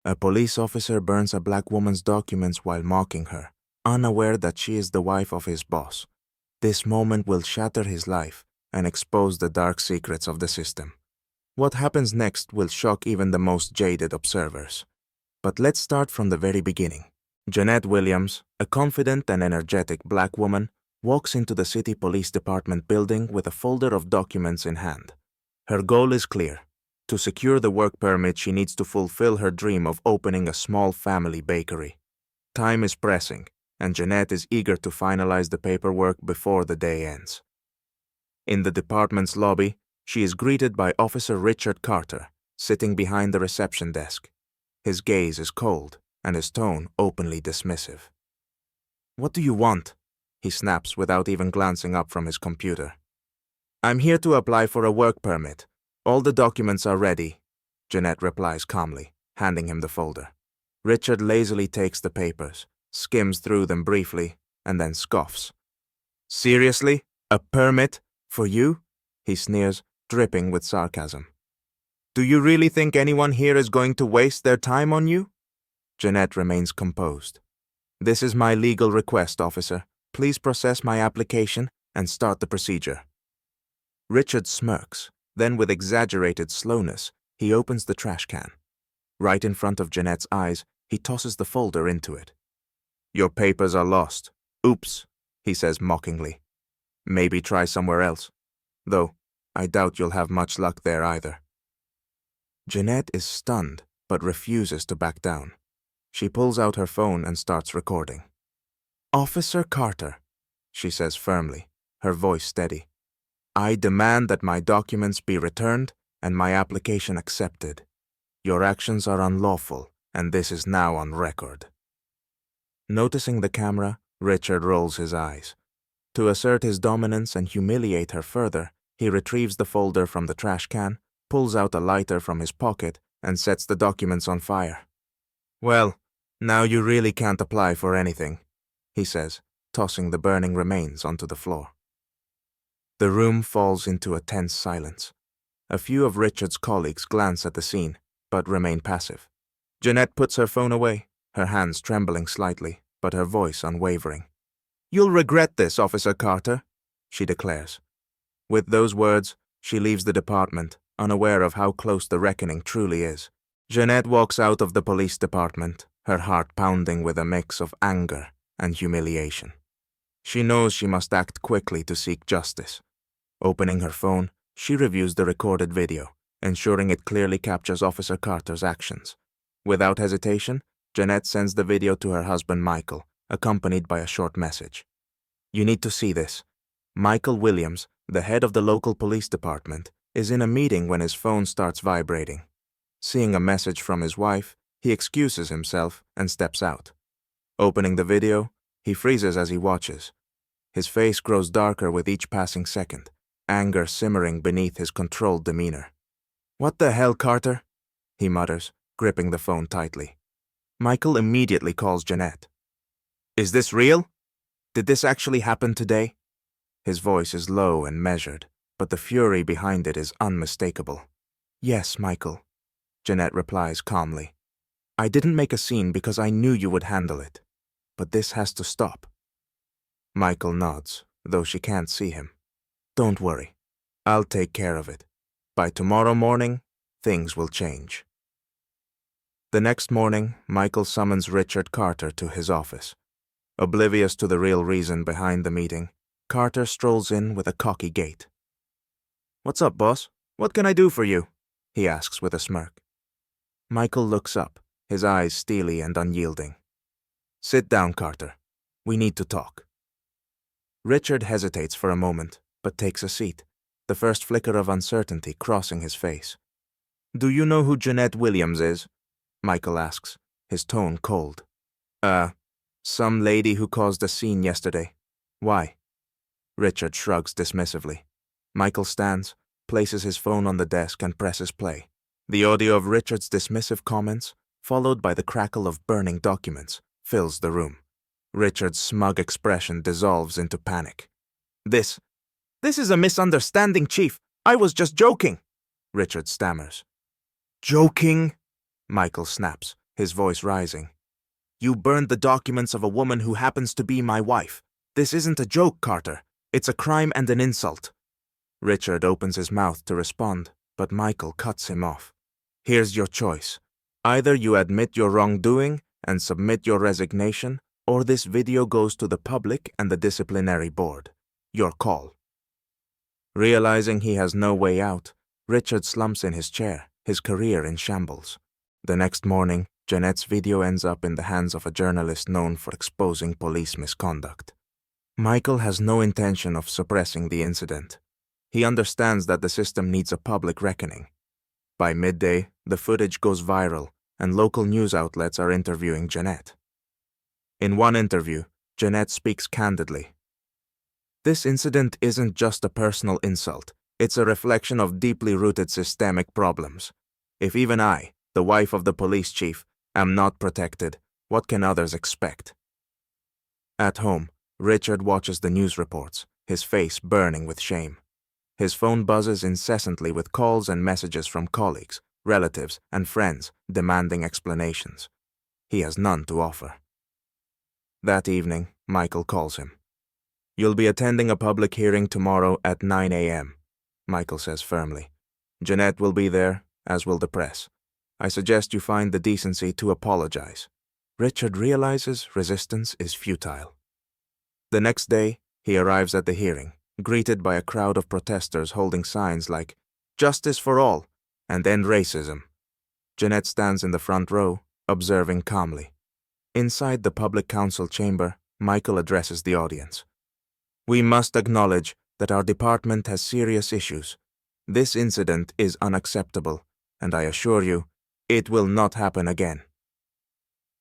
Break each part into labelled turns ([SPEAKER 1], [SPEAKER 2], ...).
[SPEAKER 1] A police officer burns a black woman's documents while mocking her, unaware that she is the wife of his boss. This moment will shatter his life and expose the dark secrets of the system. What happens next will shock even the most jaded observers. But let's start from the very beginning. Jeanette Williams, a confident and energetic black woman, walks into the city police department building with a folder of documents in hand. Her goal is clear. To secure the work permit, she needs to fulfill her dream of opening a small family bakery. Time is pressing, and Jeanette is eager to finalize the paperwork before the day ends. In the department's lobby, she is greeted by Officer Richard Carter, sitting behind the reception desk. His gaze is cold, and his tone openly dismissive. "What do you want?" he snaps without even glancing up from his computer. "I'm here to apply for a work permit. All the documents are ready," Jeanette replies calmly, handing him the folder. Richard lazily takes the papers, skims through them briefly, and then scoffs. "Seriously? A permit? For you?" he sneers, dripping with sarcasm. "Do you really think anyone here is going to waste their time on you?" Jeanette remains composed. "This is my legal request, officer. Please process my application and start the procedure." Richard smirks. Then, with exaggerated slowness, he opens the trash can. Right in front of Jeanette's eyes, he tosses the folder into it. "Your papers are lost. Oops," he says mockingly. "Maybe try somewhere else. Though, I doubt you'll have much luck there either." Jeanette is stunned, but refuses to back down. She pulls out her phone and starts recording. "Officer Carter," she says firmly, her voice steady. "I demand that my documents be returned and my application accepted. Your actions are unlawful, and this is now on record." Noticing the camera, Richard rolls his eyes. To assert his dominance and humiliate her further, he retrieves the folder from the trash can, pulls out a lighter from his pocket, and sets the documents on fire. "Well, now you really can't apply for anything," he says, tossing the burning remains onto the floor. The room falls into a tense silence. A few of Richard's colleagues glance at the scene, but remain passive. Jeanette puts her phone away, her hands trembling slightly, but her voice unwavering. "You'll regret this, Officer Carter," she declares. With those words, she leaves the department, unaware of how close the reckoning truly is. Jeanette walks out of the police department, her heart pounding with a mix of anger and humiliation. She knows she must act quickly to seek justice. Opening her phone, she reviews the recorded video, ensuring it clearly captures Officer Carter's actions. Without hesitation, Jeanette sends the video to her husband Michael, accompanied by a short message. "You need to see this. Michael Williams, the head of the local police department, is in a meeting when his phone starts vibrating. Seeing a message from his wife, he excuses himself and steps out. Opening the video, he freezes as he watches. His face grows darker with each passing second, anger simmering beneath his controlled demeanor. "What the hell, Carter?" he mutters, gripping the phone tightly. Michael immediately calls Jeanette. "Is this real? Did this actually happen today?" His voice is low and measured, but the fury behind it is unmistakable. "Yes, Michael," Jeanette replies calmly. "I didn't make a scene because I knew you would handle it. But this has to stop." Michael nods, though she can't see him. "Don't worry. I'll take care of it. By tomorrow morning, things will change." The next morning, Michael summons Richard Carter to his office. Oblivious to the real reason behind the meeting, Carter strolls in with a cocky gait. "What's up, boss? What can I do for you?" he asks with a smirk. Michael looks up, his eyes steely and unyielding. "Sit down, Carter. We need to talk." Richard hesitates for a moment, but takes a seat, the first flicker of uncertainty crossing his face. "Do you know who Jeanette Williams is?" Michael asks, his tone cold. Some lady who caused a scene yesterday. Why?" Richard shrugs dismissively. Michael stands, places his phone on the desk and presses play. The audio of Richard's dismissive comments, followed by the crackle of burning documents, fills the room. Richard's smug expression dissolves into panic. This is a misunderstanding, Chief. I was just joking," Richard stammers. "Joking?" Michael snaps, his voice rising. "You burned the documents of a woman who happens to be my wife. This isn't a joke, Carter. It's a crime and an insult." Richard opens his mouth to respond, but Michael cuts him off. "Here's your choice. Either you admit your wrongdoing and submit your resignation, or this video goes to the public and the disciplinary board. Your call." Realizing he has no way out, Richard slumps in his chair, his career in shambles. The next morning, Jeanette's video ends up in the hands of a journalist known for exposing police misconduct. Michael has no intention of suppressing the incident. He understands that the system needs a public reckoning. By midday, the footage goes viral, and local news outlets are interviewing Jeanette. In one interview, Jeanette speaks candidly. "This incident isn't just a personal insult. It's a reflection of deeply rooted systemic problems. If even I, the wife of the police chief, am not protected, what can others expect?" At home, Richard watches the news reports, his face burning with shame. His phone buzzes incessantly with calls and messages from colleagues, relatives, and friends demanding explanations. He has none to offer. That evening, Michael calls him. "You'll be attending a public hearing tomorrow at 9 a.m., Michael says firmly. "Jeanette will be there, as will the press. I suggest you find the decency to apologize." Richard realizes resistance is futile. The next day, he arrives at the hearing, greeted by a crowd of protesters holding signs like "Justice for all" and "End racism." Jeanette stands in the front row, observing calmly. Inside the public council chamber, Michael addresses the audience. "We must acknowledge that our department has serious issues. This incident is unacceptable, and I assure you, it will not happen again."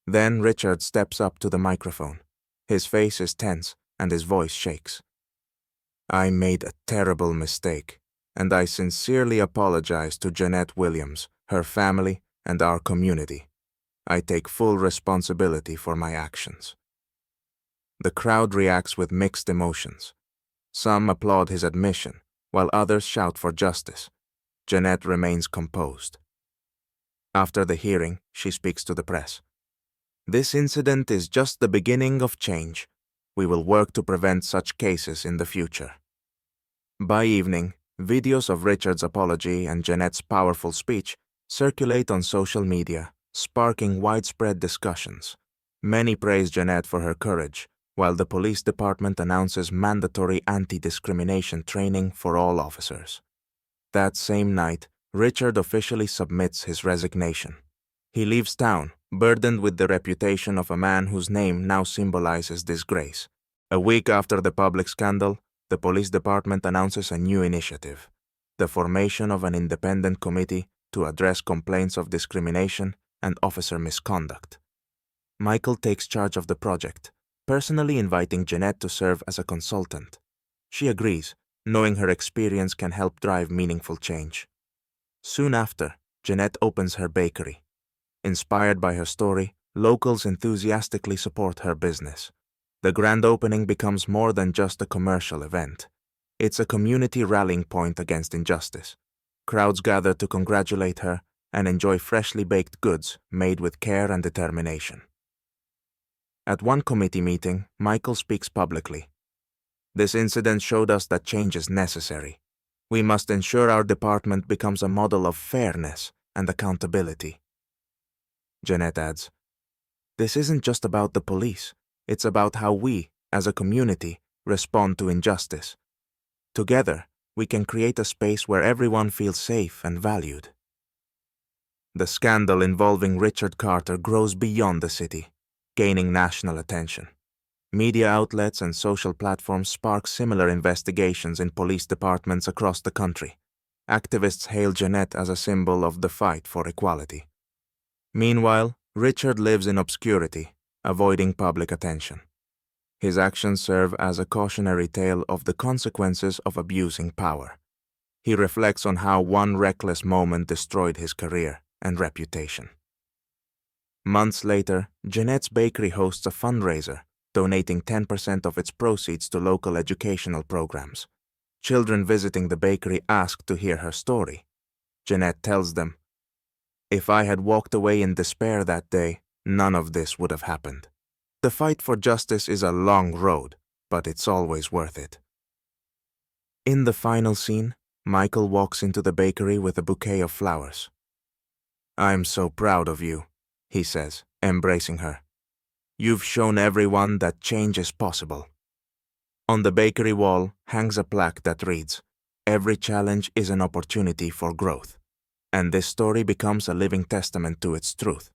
[SPEAKER 1] Then Richard steps up to the microphone. His face is tense, and his voice shakes. "I made a terrible mistake, and I sincerely apologize to Jeanette Williams, her family, and our community. I take full responsibility for my actions." The crowd reacts with mixed emotions. Some applaud his admission, while others shout for justice. Jeanette remains composed. After the hearing, she speaks to the press. "This incident is just the beginning of change. We will work to prevent such cases in the future." By evening, videos of Richard's apology and Jeanette's powerful speech circulate on social media, sparking widespread discussions. Many praise Jeanette for her courage, while the police department announces mandatory anti-discrimination training for all officers. That same night, Richard officially submits his resignation. He leaves town, burdened with the reputation of a man whose name now symbolizes disgrace. A week after the public scandal, the police department announces a new initiative: the formation of an independent committee to address complaints of discrimination and officer misconduct. Michael takes charge of the project, personally inviting Jeanette to serve as a consultant. She agrees, knowing her experience can help drive meaningful change. Soon after, Jeanette opens her bakery. Inspired by her story, locals enthusiastically support her business. The grand opening becomes more than just a commercial event. It's a community rallying point against injustice. Crowds gather to congratulate her and enjoy freshly baked goods made with care and determination. At one committee meeting, Michael speaks publicly. "This incident showed us that change is necessary. We must ensure our department becomes a model of fairness and accountability." Jeanette adds, "This isn't just about the police. It's about how we, as a community, respond to injustice. Together, we can create a space where everyone feels safe and valued." The scandal involving Richard Carter grows beyond the city, gaining national attention. Media outlets and social platforms spark similar investigations in police departments across the country. Activists hail Jeanette as a symbol of the fight for equality. Meanwhile, Richard lives in obscurity, avoiding public attention. His actions serve as a cautionary tale of the consequences of abusing power. He reflects on how one reckless moment destroyed his career and reputation. Months later, Jeanette's bakery hosts a fundraiser, donating 10% of its proceeds to local educational programs. Children visiting the bakery ask to hear her story. Jeanette tells them, If I had walked away in despair that day, none of this would have happened. The fight for justice is a long road, but it's always worth it. In the final scene, Michael walks into the bakery with a bouquet of flowers. "I'm so proud of you," he says, embracing her. "You've shown everyone that change is possible." On the bakery wall hangs a plaque that reads, "Every challenge is an opportunity for growth." And this story becomes a living testament to its truth.